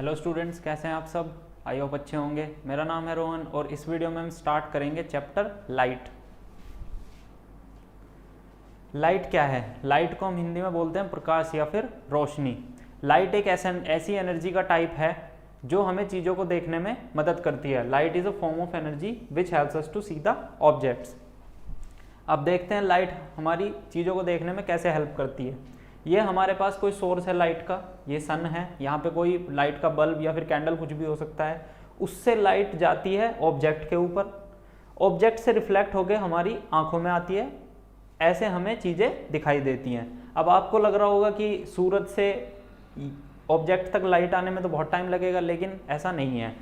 Hello students, कैसे हैं आप सब। आई होप अच्छे होंगे। मेरा नाम है रोहन और इस वीडियो में हम स्टार्ट करेंगे चैप्टर लाइट। लाइट क्या है? लाइट को हम हिंदी में बोलते हैं प्रकाश या फिर रोशनी। लाइट एक ऐसी एनर्जी का टाइप है जो हमें चीज़ों को देखने में मदद करती है। Light is a form of energy which helps us to see the objects. अब देखते हैं लाइट हमारी चीज़ों को देखने में कैसे हेल्प करती है। ये हमारे पास कोई सोर्स है लाइट का, ये सन है, यहाँ पे कोई लाइट का बल्ब या फिर कैंडल कुछ भी हो सकता है। उससे लाइट जाती है ऑब्जेक्ट के ऊपर, ऑब्जेक्ट से रिफ्लेक्ट होकर हमारी आंखों में आती है, ऐसे हमें चीज़ें दिखाई देती हैं। अब आपको लग रहा होगा कि सूरज से ऑब्जेक्ट तक लाइट आने में तो बहुत टाइम लगेगा, लेकिन ऐसा नहीं है,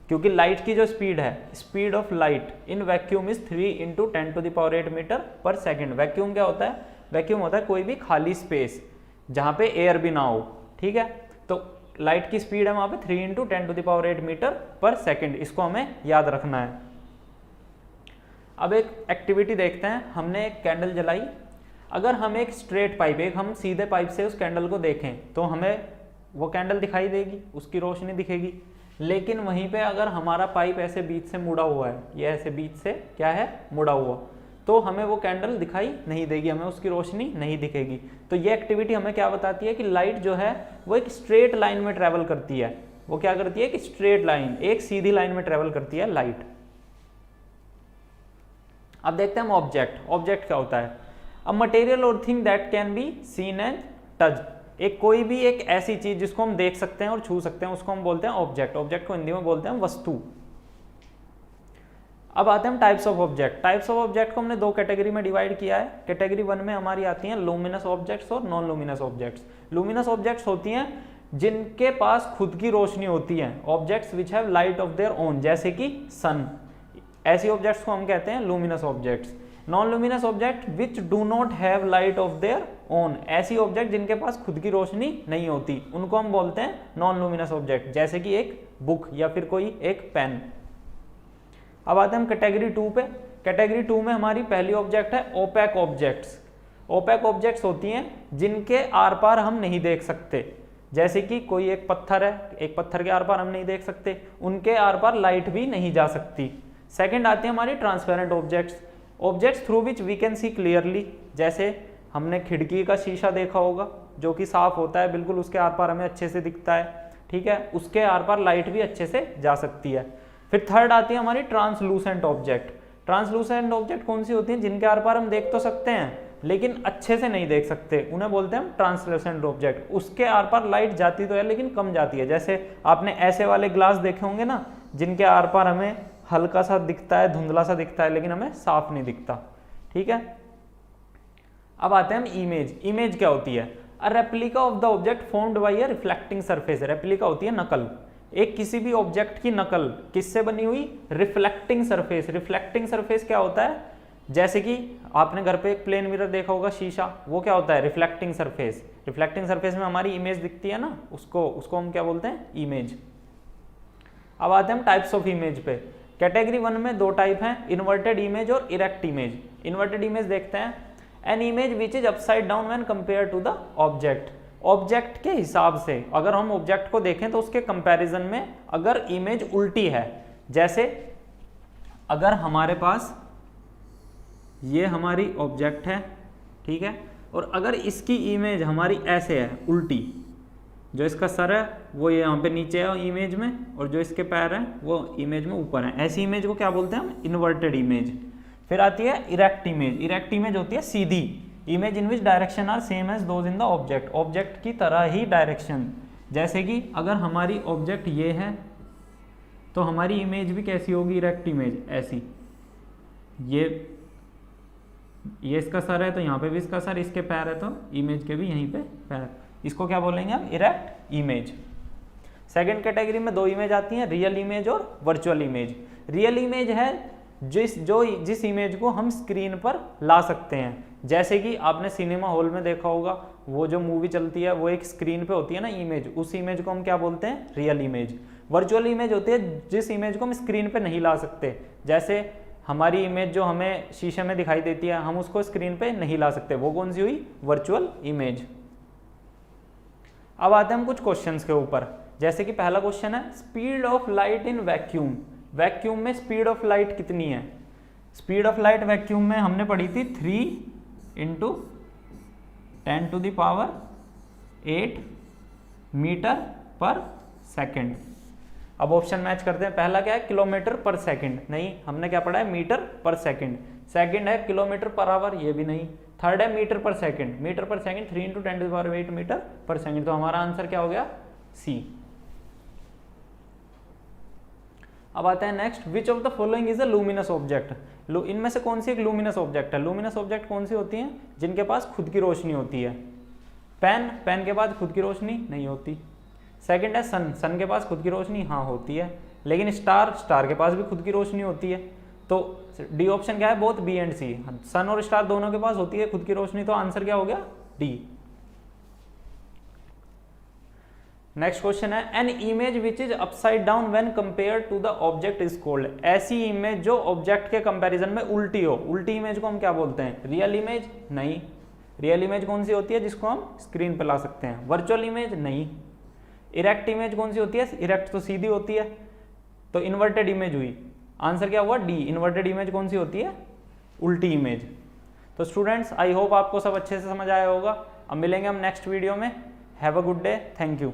क्योंकि लाइट की जो स्पीड है, speed of light in vacuum is 3 × 10⁸ metre पर सेकेंड। वैक्यूम क्या होता है? वैक्यूम होता है कोई भी खाली स्पेस जहाँ पे एयर भी ना हो, ठीक है। तो लाइट की स्पीड है वहाँ पे 3 × 10⁸ मीटर पर सेकेंड। इसको हमें याद रखना है। अब एक एक्टिविटी देखते हैं। हमने एक कैंडल जलाई, अगर हम एक स्ट्रेट पाइप, एक हम सीधे पाइप से उस कैंडल को देखें तो हमें वो कैंडल दिखाई देगी, उसकी रोशनी दिखेगी। लेकिन वहीं पे अगर हमारा पाइप ऐसे बीच से मुड़ा हुआ है, ये ऐसे बीच से क्या है, मुड़ा हुआ, तो हमें वो कैंडल दिखाई नहीं देगी, हमें उसकी रोशनी नहीं दिखेगी। तो ये एक्टिविटी हमें क्या बताती है कि लाइट जो है वो एक स्ट्रेट लाइन में ट्रेवल करती है। वो क्या करती है कि स्ट्रेट लाइन, एक सीधी लाइन में ट्रेवल करती है लाइट। अब देखते हैं हम ऑब्जेक्ट। ऑब्जेक्ट क्या होता है? अ मटेरियल और thing that can be seen and touched. एक कोई भी एक ऐसी चीज जिसको हम देख सकते हैं और छू सकते हैं, उसको हम बोलते हैं ऑब्जेक्ट। ऑब्जेक्ट को हिंदी में बोलते हैं वस्तु। अब आते हैं हम types of object. Types of object को हमने दो कैटेगरी में डिवाइड किया है। कैटेगरी 1 में हमारी आती हैं लुमिनस ऑब्जेक्ट्स और non luminous objects. Luminous objects होती हैं जिनके पास खुद की रोशनी होती है, objects which have light of their own, जैसे कि सन। ऐसी ऑब्जेक्ट्स को हम कहते हैं luminous objects. Non luminous object which do not have light of their own, ऐसी ऑब्जेक्ट जिनके पास खुद की रोशनी नहीं होती, उनको हम बोलते हैं नॉन लुमिनस ऑब्जेक्ट, जैसे कि एक बुक या फिर कोई एक पेन। अब आते हैं हम कैटेगरी 2 पे। कैटेगरी 2 में हमारी पहली ऑब्जेक्ट है ओपेक ऑब्जेक्ट्स। ओपेक ऑब्जेक्ट्स होती हैं जिनके आर पार हम नहीं देख सकते, जैसे कि कोई एक पत्थर है, एक पत्थर के आर पार हम नहीं देख सकते, उनके आर पार लाइट भी नहीं जा सकती। सेकंड आती है हमारी transparent objects. Objects through which we can see clearly, जैसे हमने खिड़की का शीशा देखा होगा जो कि साफ होता है बिल्कुल, उसके आर पार हमें अच्छे से दिखता है, ठीक है, उसके आर पार लाइट भी अच्छे से जा सकती है। फिर थर्ड आती है हमारी ट्रांसलूसेंट ऑब्जेक्ट। ट्रांसलूसेंट ऑब्जेक्ट कौन सी होती है? जिनके आर पार हम देख तो सकते हैं लेकिन अच्छे से नहीं देख सकते, उन्हें बोलते हैं हम ट्रांसलूसेंट ऑब्जेक्ट। उसके आर पार लाइट जाती तो है लेकिन कम जाती है। जैसे आपने ऐसे वाले ग्लास देखे होंगे ना, जिनके आर पार हमें हल्का सा दिखता है, धुंधला सा दिखता है, लेकिन हमें साफ नहीं दिखता, ठीक है। अब आते हैं हम इमेज। इमेज क्या होती है? A replica of the object formed by a reflecting surface. Replica होती है नकल, एक किसी भी ऑब्जेक्ट की नकल किससे बनी हुई? Reflecting surface. रिफ्लेक्टिंग सरफेस क्या होता है? जैसे कि आपने घर पे एक प्लेन मिरर देखा होगा, शीशा, वो क्या होता है? Reflecting surface. रिफ्लेक्टिंग सरफेस में हमारी इमेज दिखती है ना, उसको हम क्या बोलते हैं? इमेज। अब आते हैं हम टाइप्स ऑफ इमेज पे। कैटेगरी 1 में दो टाइप हैं, इन्वर्टेड इमेज और इरेक्ट इमेज। इन्वर्टेड इमेज देखते हैं। An image which is upside down when compare to the object. Object के हिसाब से अगर हम ऑब्जेक्ट को देखें तो उसके कंपैरिजन में अगर इमेज उल्टी है, जैसे अगर हमारे पास ये हमारी ऑब्जेक्ट है, ठीक है, और अगर इसकी इमेज हमारी ऐसे है उल्टी, जो इसका सर है वो यहाँ पे नीचे है इमेज में, और जो इसके पैर हैं वो इमेज में ऊपर है, ऐसी इमेज को क्या बोलते हैं हम? Inverted image. फिर आती है इरेक्ट इमेज। इरेक्ट इमेज होती है सीधी image in which direction are same as those in the object. Object की तरह ही डायरेक्शन, जैसे कि अगर हमारी ऑब्जेक्ट ये है तो हमारी इमेज भी कैसी होगी? इरेक्ट इमेज, ऐसी। ये इसका सर है तो यहाँ पे भी इसका सर, इसके पैर है तो इमेज के भी यहीं पे पैर, इसको क्या बोलेंगे हम? Erect image. सेकेंड कैटेगरी में दो इमेज आती हैं, रियल इमेज और वर्चुअल इमेज। रियल इमेज है जिस इमेज को हम स्क्रीन पर ला सकते हैं, जैसे कि आपने सिनेमा हॉल में देखा होगा, वो जो मूवी चलती है वो एक स्क्रीन पे होती है ना इमेज, उस इमेज को हम क्या बोलते हैं? Real image. वर्चुअल इमेज होती है जिस इमेज को हम स्क्रीन पे नहीं ला सकते, जैसे हमारी इमेज जो हमें शीशे में दिखाई देती है, हम उसको स्क्रीन पे नहीं ला सकते, वो कौन सी हुई? Virtual image. अब आते हैं हम कुछ क्वेश्चंस के ऊपर। जैसे कि पहला क्वेश्चन है speed of light in vacuum, vacuum में स्पीड ऑफ लाइट कितनी है? स्पीड ऑफ लाइट वैक्यूम में हमने पढ़ी थी 3 × 10⁸ मीटर पर सेकेंड। अब ऑप्शन मैच करते हैं, पहला क्या है किलोमीटर पर सेकंड, नहीं हमने क्या पढ़ा है मीटर पर सेकंड, सेकंड है किलोमीटर पर आवर, ये भी नहीं, थर्ड है मीटर पर सेकंड, मीटर पर सेकंड 3 × 10⁸ मीटर पर सेकंड, तो हमारा आंसर क्या हो गया सी। अब आता है next, which of the following is a luminous object, इनमें से कौन सी एक लूमिनस ऑब्जेक्ट है? लूमिनस ऑब्जेक्ट कौन सी होती हैं? जिनके पास खुद की रोशनी होती है। पेन, पेन के पास खुद की रोशनी नहीं होती। सेकंड है सन, सन के पास खुद की रोशनी हाँ होती है, लेकिन स्टार, स्टार के पास भी खुद की रोशनी होती है। तो डी ऑप्शन क्या है? बोथ बी एंड सी, सन और स्टार दोनों के पास होती है खुद की रोशनी, तो आंसर क्या हो गया डी। नेक्स्ट क्वेश्चन है an image which is upside down when compare to the object is called, ऐसी इमेज जो ऑब्जेक्ट के कंपैरिजन में उल्टी हो, उल्टी इमेज को हम क्या बोलते हैं? Real image? नहीं। रियल इमेज कौन सी होती है जिसको हम स्क्रीन पर ला सकते हैं? Virtual image? नहीं। इरेक्ट इमेज कौन सी होती है? इरेक्ट तो सीधी होती है, तो इन्वर्टेड इमेज हुई, आंसर क्या हुआ डी। इन्वर्टेड इमेज कौन सी होती है? उल्टी इमेज। तो स्टूडेंट्स आई होप आपको सब अच्छे से समझ आया होगा। अब मिलेंगे हम नेक्स्ट वीडियो में। Have a good day, thank you.